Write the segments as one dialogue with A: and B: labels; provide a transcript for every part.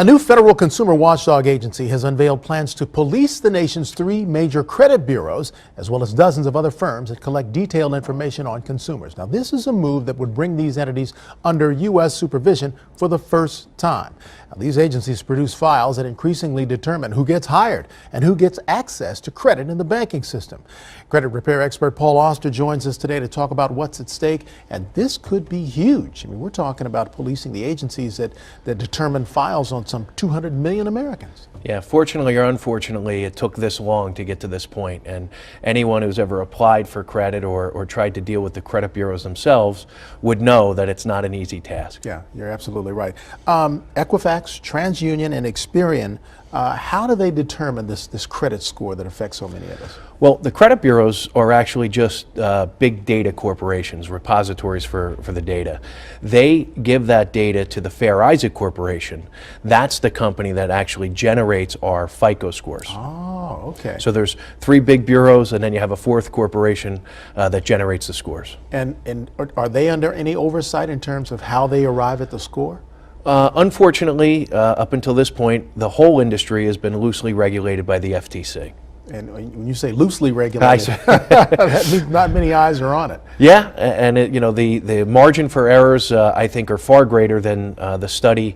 A: A new federal consumer watchdog agency has unveiled plans to police the nation's 3 major credit bureaus, as well as dozens of other firms that collect detailed information on consumers. Now, this is a move that would bring these entities under U.S. supervision for the first time. Now, these agencies produce files that increasingly determine who gets hired and who gets access to credit in the banking system. Credit repair expert Paul Auster joins us today to talk about what's at stake, and this could be huge. I mean, we're talking about policing the agencies that determine files on some 200 million Americans.
B: Yeah, fortunately or unfortunately, it took this long to get to this point, and anyone who's ever applied for credit or tried to deal with the credit bureaus themselves would know that it's not an easy task.
A: Yeah, you're absolutely right. Equifax, TransUnion, and Experian, how do they determine this credit score that affects so many of us?
B: Well, the credit bureaus are actually just big data corporations, repositories for the data. They give that data to the Fair Isaac Corporation. That's the company that actually generates our FICO scores.
A: Oh, okay.
B: So there's 3 big bureaus, and then you have a 4th corporation that generates the scores.
A: And are they under any oversight in terms of how they arrive at the score?
B: Unfortunately, up until this point, the whole industry has been loosely regulated by the FTC.
A: And when you say loosely regulated, that means not many eyes are on it.
B: Yeah, and the margin for errors, I think, are far greater than the study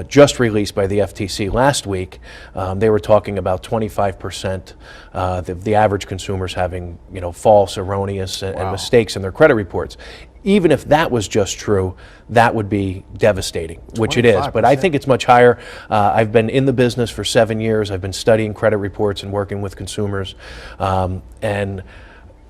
B: just released by the FTC last week. They were talking about 25% the average consumers having false, erroneous, and mistakes in their credit reports. Even if that was just true, that would be devastating, which it is. But I think it's much higher. I've been in the business for 7 years. I've been studying credit reports and working with consumers. And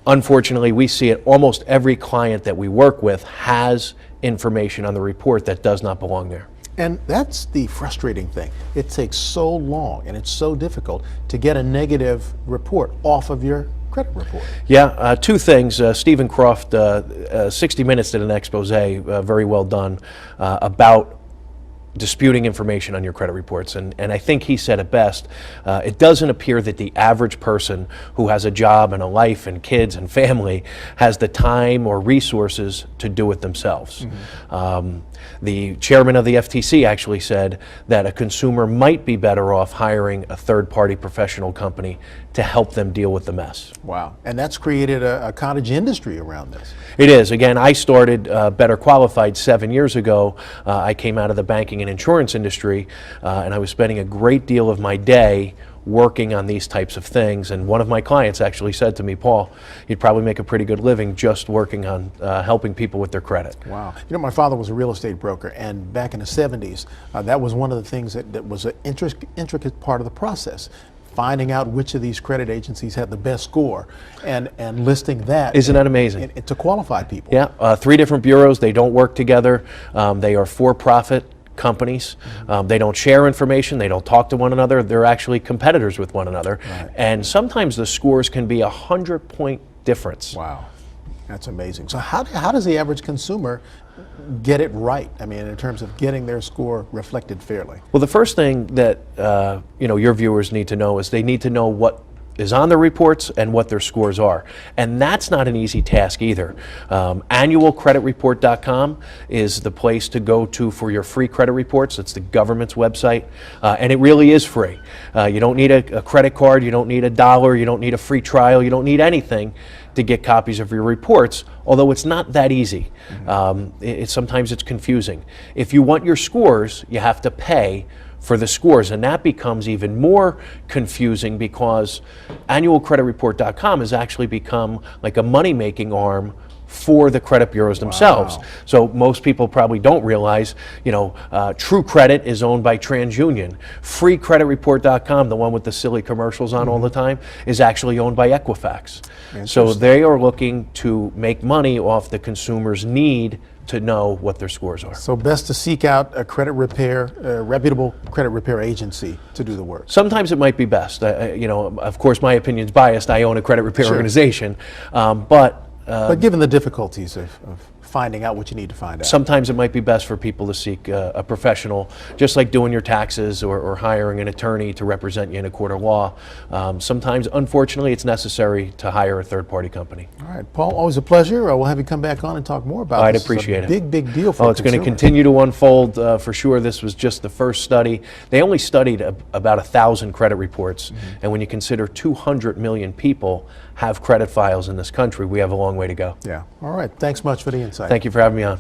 B: unfortunately, we see it. Almost every client that we work with has information on the report that does not belong there.
A: And that's the frustrating thing. It takes so long and it's so difficult to get a negative report off of your credit report.
B: Yeah, 2 things. Stephen Croft, 60 Minutes did an expose, very well done, about disputing information on your credit reports. And I think he said it best. It doesn't appear that the average person who has a job and a life and kids and family has the time or resources to do it themselves. Mm-hmm. The chairman of the FTC actually said that a consumer might be better off hiring a third-party professional company to help them deal with the mess.
A: Wow. And that's created a cottage industry around this.
B: It is. Again, I started Better Qualified 7 years ago. I came out of the banking and insurance industry, and I was spending a great deal of my day working on these types of things. And one of my clients actually said to me, Paul, you'd probably make a pretty good living just working on helping people with their credit.
A: Wow. My father was a real estate broker, and back in the 70s, that was one of the things that was an intricate part of the process. Finding out which of these credit agencies had the best score and listing that.
B: Isn't that amazing?
A: To qualify people.
B: Yeah, 3 different bureaus. They don't work together. They are for-profit companies. They don't share information. They don't talk to one another. They're actually competitors with one another. Right. And sometimes the scores can be 100-point difference.
A: Wow. That's amazing. So how does the average consumer get it right? I mean, in terms of getting their score reflected fairly.
B: Well, the first thing that your viewers need to know is they need to know what is on their reports and what their scores are. And that's not an easy task either. Annualcreditreport.com is the place to go to for your free credit reports. It's the government's website, and it really is free. You don't need a credit card, you don't need $1, you don't need a free trial, you don't need anything to get copies of your reports, although it's not that easy. Mm-hmm. Sometimes it's confusing. If you want your scores, you have to pay for the scores, and that becomes even more confusing because annualcreditreport.com has actually become like a money-making arm for the credit bureaus themselves. Wow. So most people probably don't realize, True Credit is owned by TransUnion. FreeCreditReport.com, the one with the silly commercials on all the time, is actually owned by Equifax. So they are looking to make money off the consumer's need to know what their scores are.
A: So best to seek out a credit repair, reputable credit repair agency to do the work.
B: Sometimes it might be best. Of course, my opinion's biased. I own a credit repair organization, but
A: given the difficulties of finding out what you need to find out.
B: Sometimes it might be best for people to seek a professional, just like doing your taxes or hiring an attorney to represent you in a court of law. Sometimes, unfortunately, it's necessary to hire a third-party company.
A: All right, Paul, always a pleasure. We'll have you come back on and talk more about
B: I'd
A: this.
B: appreciate
A: It's a
B: it.
A: big deal for
B: Oh, it's going to
A: consumers.
B: continue to unfold for sure. This was just the first study. They only studied about 1,000 credit reports, and when you consider 200 million people have credit files in this country, we have a long way to go.
A: Yeah. All right. Thanks much for the insight.
B: Thank you for having me on.